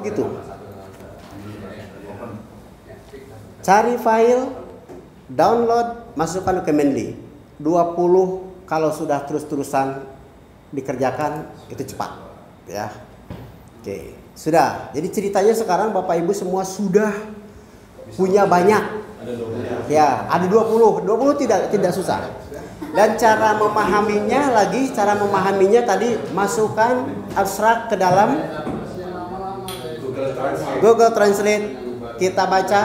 begitu. Cari file, download, masukkan ke Mendeley. 20 kalau sudah terus-terusan dikerjakan itu cepat, ya. Oke, sudah. Jadi ceritanya sekarang Bapak Ibu semua sudah punya banyak. Ya, ada 20. 20 tidak susah. Dan cara memahaminya tadi masukkan abstrak ke dalam Google Translate, kita baca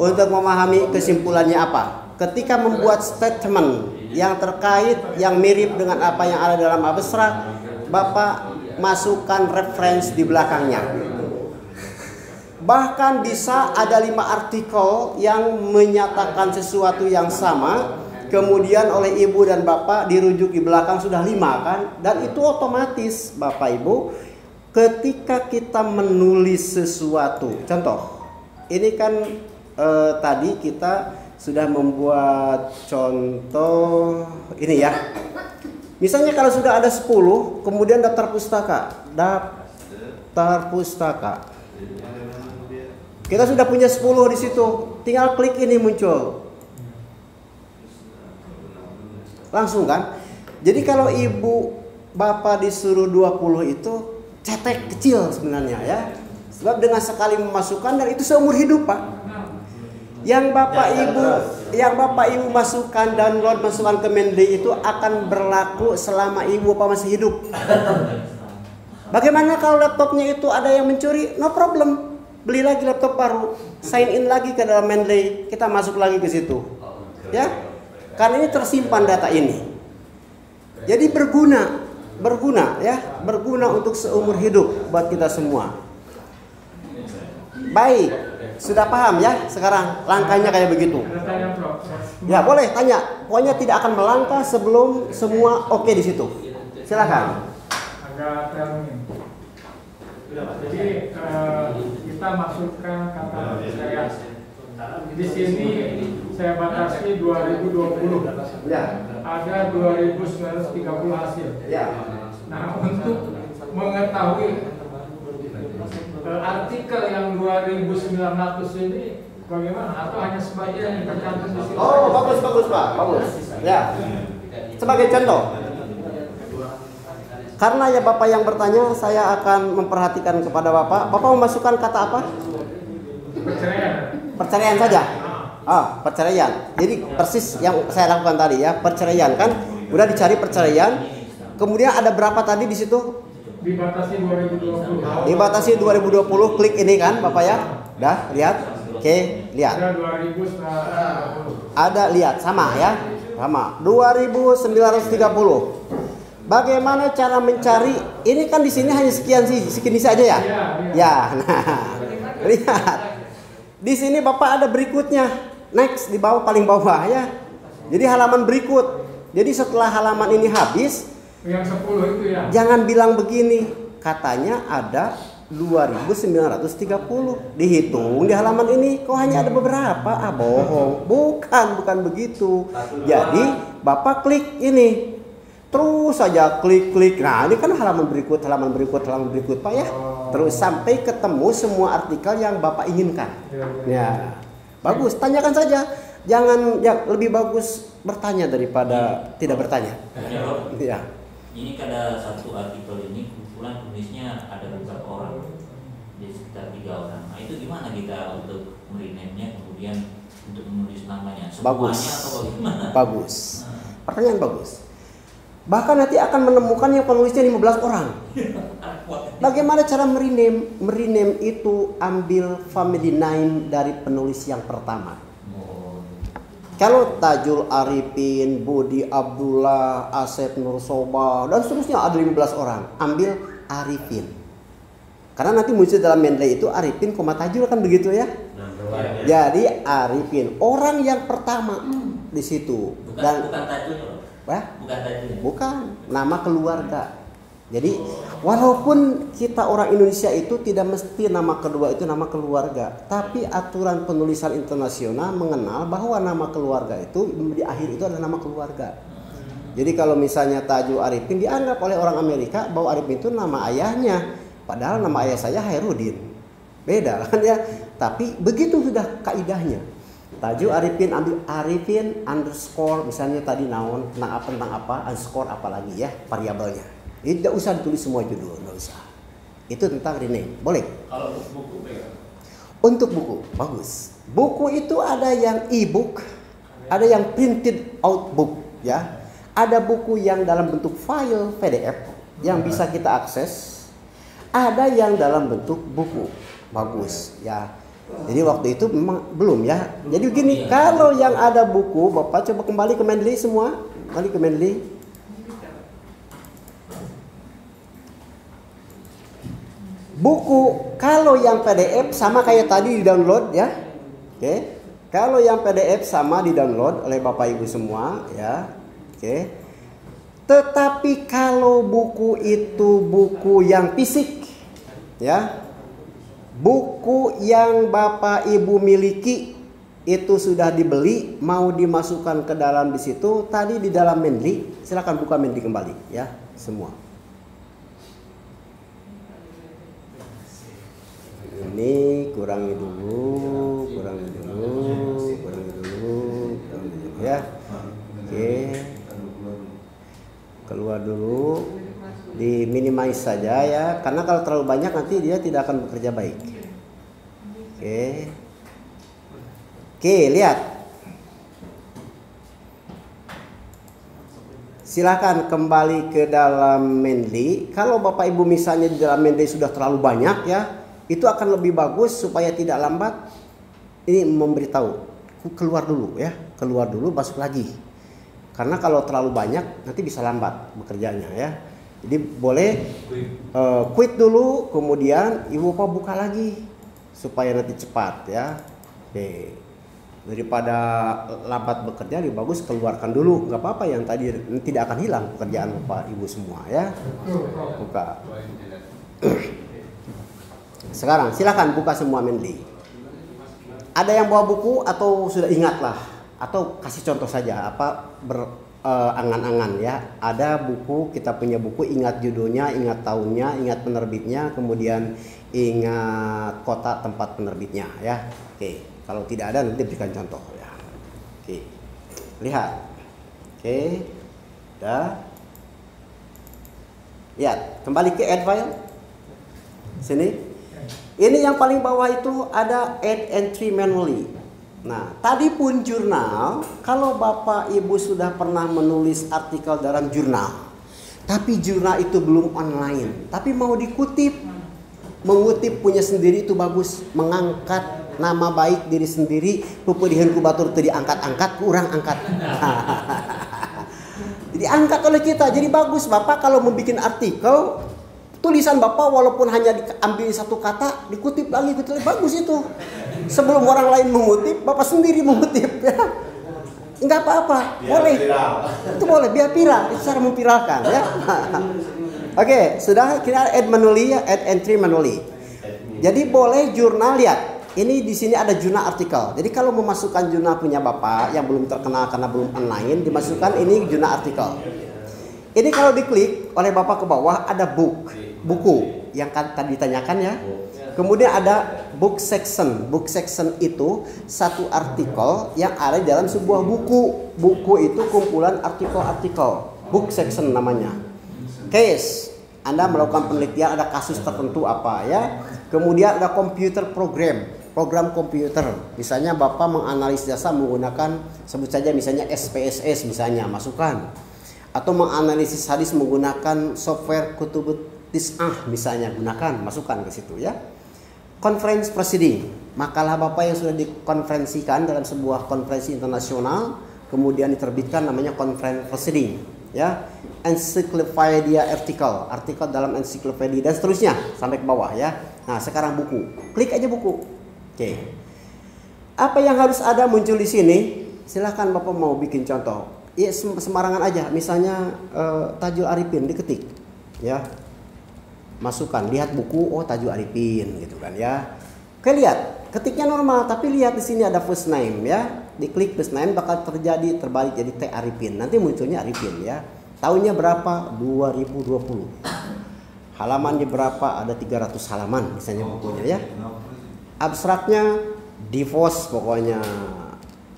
untuk memahami kesimpulannya apa. Ketika membuat statement yang terkait, yang mirip dengan apa yang ada dalam abstrak, Bapak masukkan reference di belakangnya. Bahkan bisa ada 5 artikel yang menyatakan sesuatu yang sama, kemudian oleh ibu dan bapak dirujuk di belakang sudah 5 kan, dan itu otomatis Bapak Ibu ketika kita menulis sesuatu. Contoh, ini kan tadi kita sudah membuat contoh ini ya. Misalnya kalau sudah ada 10, kemudian daftar pustaka. Kita sudah punya 10 di situ. Tinggal klik ini muncul. Langsung kan? Jadi kalau ibu bapak disuruh 20 itu cetek kecil sebenarnya ya. Sebab dengan sekali memasukkan, dan itu seumur hidup Pak. Yang bapak ibu masukkan, download, masukkan ke Mendeley itu akan berlaku selama ibu bapak masih hidup. Bagaimana kalau laptopnya itu ada yang mencuri? No problem. Beli lagi laptop baru, sign in lagi ke dalam Mendeley, kita masuk lagi ke situ. Ya. Karena ini tersimpan data ini. Jadi berguna ya, berguna untuk seumur hidup buat kita semua. Baik, sudah paham ya sekarang langkahnya kayak begitu. Ya boleh tanya, pokoknya tidak akan melangkah sebelum semua oke di situ. Silakan. Agak termin. Jadi kita masukkan kata percaya. Di sini saya batasi 2020. Ya. Ada 2930 hasil. Ya. Nah, untuk mengetahui artikel yang 2900 ini bagaimana, atau hanya sebagian yang tercantum di sini? Oh, bagus Pak, bagus. Ya. Sebagai contoh. Karena ya Bapak yang bertanya, saya akan memperhatikan kepada Bapak. Bapak memasukkan kata apa? Perceraian. Perceraian saja. Perceraian. Jadi persis yang saya lakukan tadi ya, perceraian kan. Udah dicari perceraian. Kemudian ada berapa tadi di situ? Dibatasi 2020. Dibatasi 2020, klik ini kan Bapak ya. Dah, lihat. Oke, lihat. Ada 2920. Ada, lihat sama ya. Sama. 2930. Bagaimana cara mencari? Ini kan di sini hanya segini saja ya. Ya, nah. Lihat. Di sini Bapak ada berikutnya. Next di bawah, paling bawah ya. Jadi halaman berikut. Jadi setelah halaman ini habis, yang 10 itu ya. Jangan bilang begini, katanya ada 2930. Dihitung di halaman ini kok hanya ada beberapa. Bohong. Bukan begitu. Jadi Bapak klik ini. Terus saja klik. Nah, ini kan halaman berikut Pak ya. Terus sampai ketemu semua artikel yang Bapak inginkan. Ya. Bagus, tanyakan saja. Jangan, ya lebih bagus bertanya daripada tidak bertanya. Ya. Ini kada satu artikel ini kebetulan penulisnya ada beberapa orang, jadi sekitar 3 orang. Nah, itu gimana kita untuk merename-nya, kemudian untuk menulis namanya semuanya atau bagaimana? Bagus. Pertanyaan bagus. Bahkan nanti akan menemukan yang penulisnya 15 orang. Bagaimana cara merename? Merename itu ambil family name dari penulis yang pertama. Kalau Tajul Arifin, Budi Abdullah, Asep Nursoba, dan seterusnya ada 15 orang. Ambil Arifin. Karena nanti muncul dalam Mendeley itu Arifin, Tajul kan begitu ya. Jadi Arifin, orang yang pertama di situ. Bukan Tajul. Bukan, nama keluarga. Jadi walaupun kita orang Indonesia itu tidak mesti nama kedua itu nama keluarga, tapi aturan penulisan internasional mengenal bahwa nama keluarga itu di akhir itu adalah nama keluarga. Jadi kalau misalnya Tajul Arifin dianggap oleh orang Amerika bahwa Arifin itu nama ayahnya, Padahal nama ayah saya Hairudin. Beda kan ya. Tapi begitu sudah kaidahnya. Tajul Arifin ambil Arifin underscore misalnya tadi naon tentang apa underscore apalagi ya variabelnya. Tidak usah ditulis semua judul, nggak usah. Itu tentang rename, boleh. Kalau buku Untuk buku bagus. Buku itu ada yang e-book, ada yang printed out book ya. Ada buku yang dalam bentuk file PDF yang bisa kita akses. Ada yang dalam bentuk buku, bagus ya. Jadi waktu itu memang belum ya. Jadi begini, kalau yang ada buku, Bapak coba kembali ke Mendeley semua. Kembali ke Mendeley. Buku, kalau yang PDF sama kayak tadi di download ya. Oke. Kalau yang PDF sama di download oleh Bapak Ibu semua ya. Oke. Tetapi kalau buku itu buku yang fisik ya. Buku yang Bapak Ibu miliki itu sudah dibeli, mau dimasukkan ke dalam di situ, tadi di dalam Mendeley, silakan buka Mendeley kembali ya, semua. Ini kurangi dulu ya. Oke. Keluar dulu. Di minimize saja ya, karena kalau terlalu banyak nanti dia tidak akan bekerja baik. Oke, lihat. Silakan kembali ke dalam Mendeley. Kalau Bapak Ibu misalnya di dalam Mendeley sudah terlalu banyak ya, itu akan lebih bagus supaya tidak lambat. Ini memberitahu, keluar dulu ya, keluar dulu masuk lagi. Karena kalau terlalu banyak nanti bisa lambat bekerjanya ya. Jadi boleh quit dulu, kemudian Ibu Bapak buka lagi supaya nanti cepat ya. Oke. Daripada lambat bekerja, lebih bagus keluarkan dulu, nggak apa-apa, yang tadi tidak akan hilang pekerjaan Bapak Ibu semua ya. Buka. Sekarang silakan buka semua Mendeley. Ada yang bawa buku atau sudah ingat lah, atau kasih contoh saja apa angan-angan ya. Ada buku, kita punya buku, ingat judulnya, ingat tahunnya, ingat penerbitnya, kemudian ingat kota tempat penerbitnya ya. Oke, kalau tidak ada nanti berikan contoh ya. Oke, lihat. Oke, udah. Lihat, kembali ke add file. Sini. Ini yang paling bawah itu ada add entry manually. Nah, tadi pun jurnal, kalau Bapak Ibu sudah pernah menulis artikel dalam jurnal, tapi jurnal itu belum online, tapi mau dikutip, mengutip punya sendiri itu bagus, mengangkat nama baik diri sendiri, pupedihan kubatur itu diangkat-angkat, kurang angkat. Jadi angkat oleh kita, jadi bagus. Bapak kalau membuat artikel, tulisan Bapak walaupun hanya diambil satu kata, dikutip lagi, bagus itu. Sebelum orang lain mengutip, Bapak sendiri mengutip ya. Enggak apa-apa, boleh. Itu boleh, biar viral, itu cara memviralkan ya. Oke, sudah kita add manually ya, add entry manually. Jadi boleh jurnal, lihat. Ini di sini ada jurnal artikel. Jadi kalau memasukkan jurnal punya Bapak yang belum terkenal karena belum online, dimasukkan ini jurnal artikel. Ini kalau diklik oleh Bapak ke bawah ada buku yang tadi ditanyakan ya. Kemudian ada book section. Book section itu satu artikel yang ada di dalam sebuah buku. Buku itu kumpulan artikel-artikel. Book section namanya. Case, Anda melakukan penelitian, ada kasus tertentu apa ya. Kemudian ada computer program komputer. Misalnya Bapak menganalisis data menggunakan, sebut saja misalnya SPSS misalnya, masukkan. Atau menganalisis hadis menggunakan software kutubut tis'ah misalnya, gunakan, masukkan ke situ ya. Conference proceeding, makalah Bapak yang sudah dikonferensikan dalam sebuah konferensi internasional, kemudian diterbitkan, namanya conference proceeding ya. Encyclopedia artikel dalam encyclopedia dan seterusnya sampai ke bawah ya. Nah, sekarang buku, klik aja buku. Oke. Apa yang harus ada muncul di sini? Silahkan Bapak mau bikin contoh. Ya sembarangan aja, misalnya Tajul Arifin diketik ya. Masukkan, lihat buku, oh Tajul Arifin gitu kan ya. Oke, lihat, ketiknya normal, tapi lihat di sini ada first name ya. Diklik first name bakal terbalik jadi T Arifin. Nanti munculnya Arifin ya. Tahunnya berapa? 2020. Halamannya berapa? Ada 300 halaman misalnya bukunya ya. Abstraknya divorce pokoknya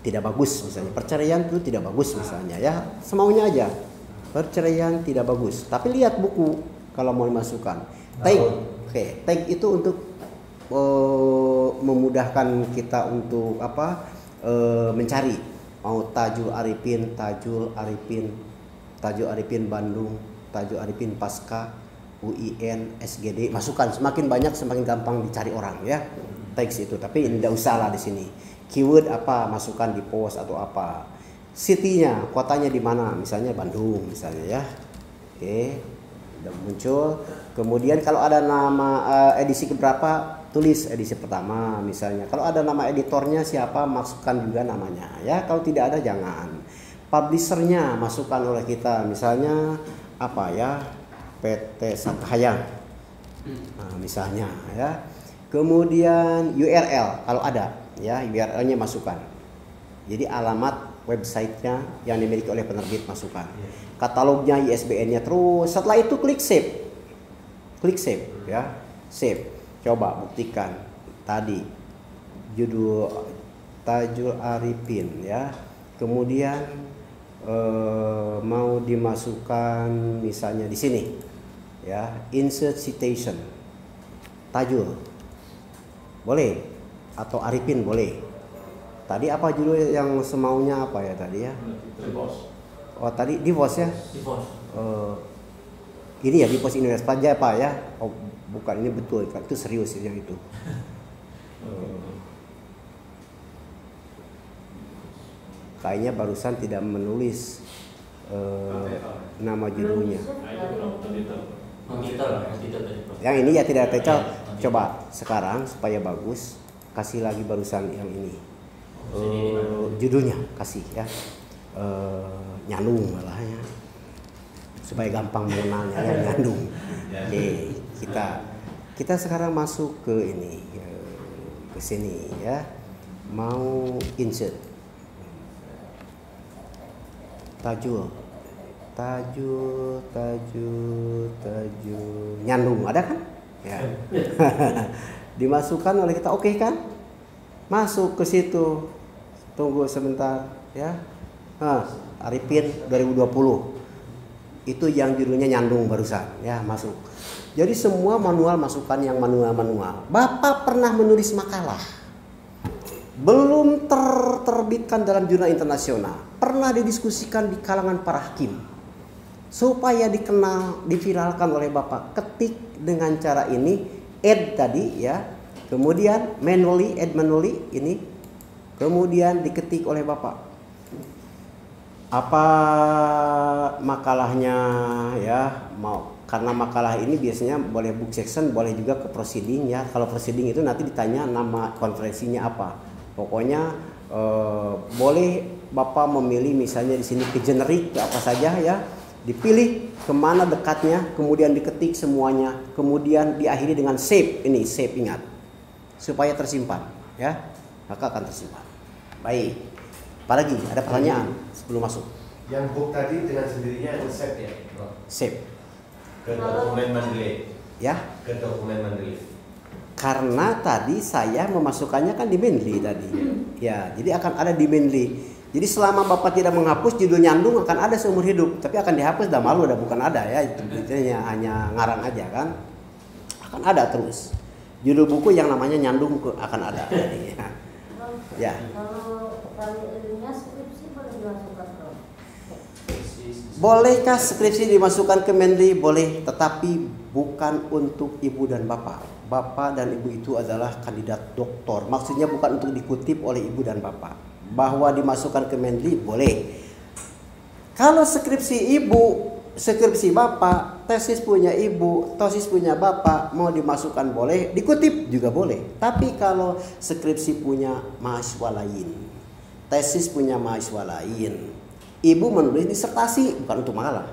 tidak bagus misalnya. Perceraian itu tidak bagus misalnya ya. Semaunya aja. Perceraian tidak bagus. Tapi lihat buku kalau mau dimasukkan. Tag itu untuk memudahkan kita untuk mencari. Mau Tajul Arifin Bandung, Tajul Arifin Pasca, UIN, SGD, masukkan. Semakin banyak semakin gampang dicari orang ya. Teks itu, tapi tidak usah lah di sini. Keyword apa, masukkan di post atau apa. City-nya, kotanya di mana? Misalnya Bandung misalnya ya. Oke, udah muncul. Kemudian kalau ada nama edisi keberapa, tulis edisi pertama misalnya. Kalau ada nama editornya siapa, masukkan juga namanya ya. Kalau tidak ada jangan. Publishernya masukkan oleh kita, misalnya apa ya, PT Sakahayang, nah, misalnya ya. Kemudian URL kalau ada ya, URL-nya masukkan. Jadi alamat websitenya yang dimiliki oleh penerbit masukkan. Katalognya, ISBN-nya, terus setelah itu klik save. Klik save ya, save. Coba buktikan tadi judul Tajul Arifin ya. Kemudian mau dimasukkan misalnya di sini ya, insert citation Tajul boleh atau Arifin boleh. Tadi apa judul yang semaunya apa ya tadi ya? Oh tadi divorce ya? Ini ya divorce Universitas aja Pak ya? Oh bukan, ini betul kan? Itu serius yang itu. Kayaknya barusan tidak menulis nama judulnya. Yang ini ya tidak tercal. Coba sekarang supaya bagus, kasih lagi barusan yang ini. Judulnya kasih ya. Nyandung malah ya. Supaya gampang mengenalnya ya, nyandung. Oke, kita sekarang masuk ke ini, ke sini ya. Mau insert Tajul nyandung, ada kan ya. Dimasukkan oleh kita, oke kan, masuk ke situ. Tunggu sebentar ya. Arifin 2020 itu yang judulnya nyandung barusan ya, masuk. Jadi semua manual masukkan yang manual. Bapak pernah menulis makalah, belum terbitkan dalam jurnal internasional, pernah didiskusikan di kalangan para hakim, supaya dikenal, diviralkan oleh Bapak. Ketik dengan cara ini, add tadi ya, kemudian add manually ini, kemudian diketik oleh Bapak. Apa makalahnya ya, mau karena makalah ini biasanya boleh book section, boleh juga ke proceeding ya. Kalau proceeding itu nanti ditanya nama konferensinya apa. Pokoknya boleh Bapak memilih misalnya di sini ke generik, ke apa saja ya. Dipilih kemana dekatnya, kemudian diketik semuanya, kemudian diakhiri dengan save. Ini save, ingat, supaya tersimpan ya, maka akan tersimpan. Baik, apalagi ada pertanyaan sebelum masuk? Yang book tadi dengan sendirinya save ya? Save ke dokumen Mendeley ya, ke dokumen Mendeley. Karena tadi saya memasukkannya kan di Mendeley tadi ya, jadi akan ada di Mendeley. Jadi selama Bapak tidak menghapus, judul nyandung akan ada seumur hidup. Tapi akan dihapus, dah malu, dah bukan ada ya, itu hanya ngarang aja kan, akan ada terus. Judul buku yang namanya nyandung akan ada tadi ya. Kalau ininya skripsi boleh dimasukkan ke? Bolehkah skripsi dimasukkan ke Mendeley? Boleh, tetapi bukan untuk ibu dan bapak. Bapak dan ibu itu adalah kandidat doktor. Maksudnya bukan untuk dikutip oleh ibu dan bapak. Bahwa dimasukkan ke Mendeley boleh. Kalau skripsi ibu, skripsi bapak, tesis punya ibu, tesis punya bapak, mau dimasukkan boleh, dikutip juga boleh. Tapi kalau skripsi punya mahasiswa lain, tesis punya mahasiswa lain, ibu menulis disertasi, bukan untuk makalah.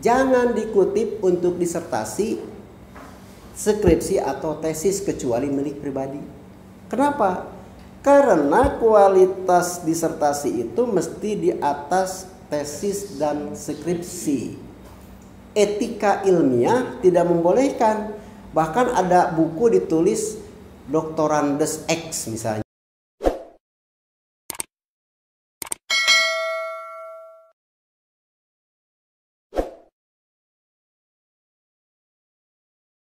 Jangan dikutip untuk disertasi, skripsi atau tesis kecuali milik pribadi. Kenapa? Karena kualitas disertasi itu mesti di atas tesis dan skripsi. etika ilmiah tidak membolehkan. Bahkan ada buku ditulis Doktorandes X misalnya.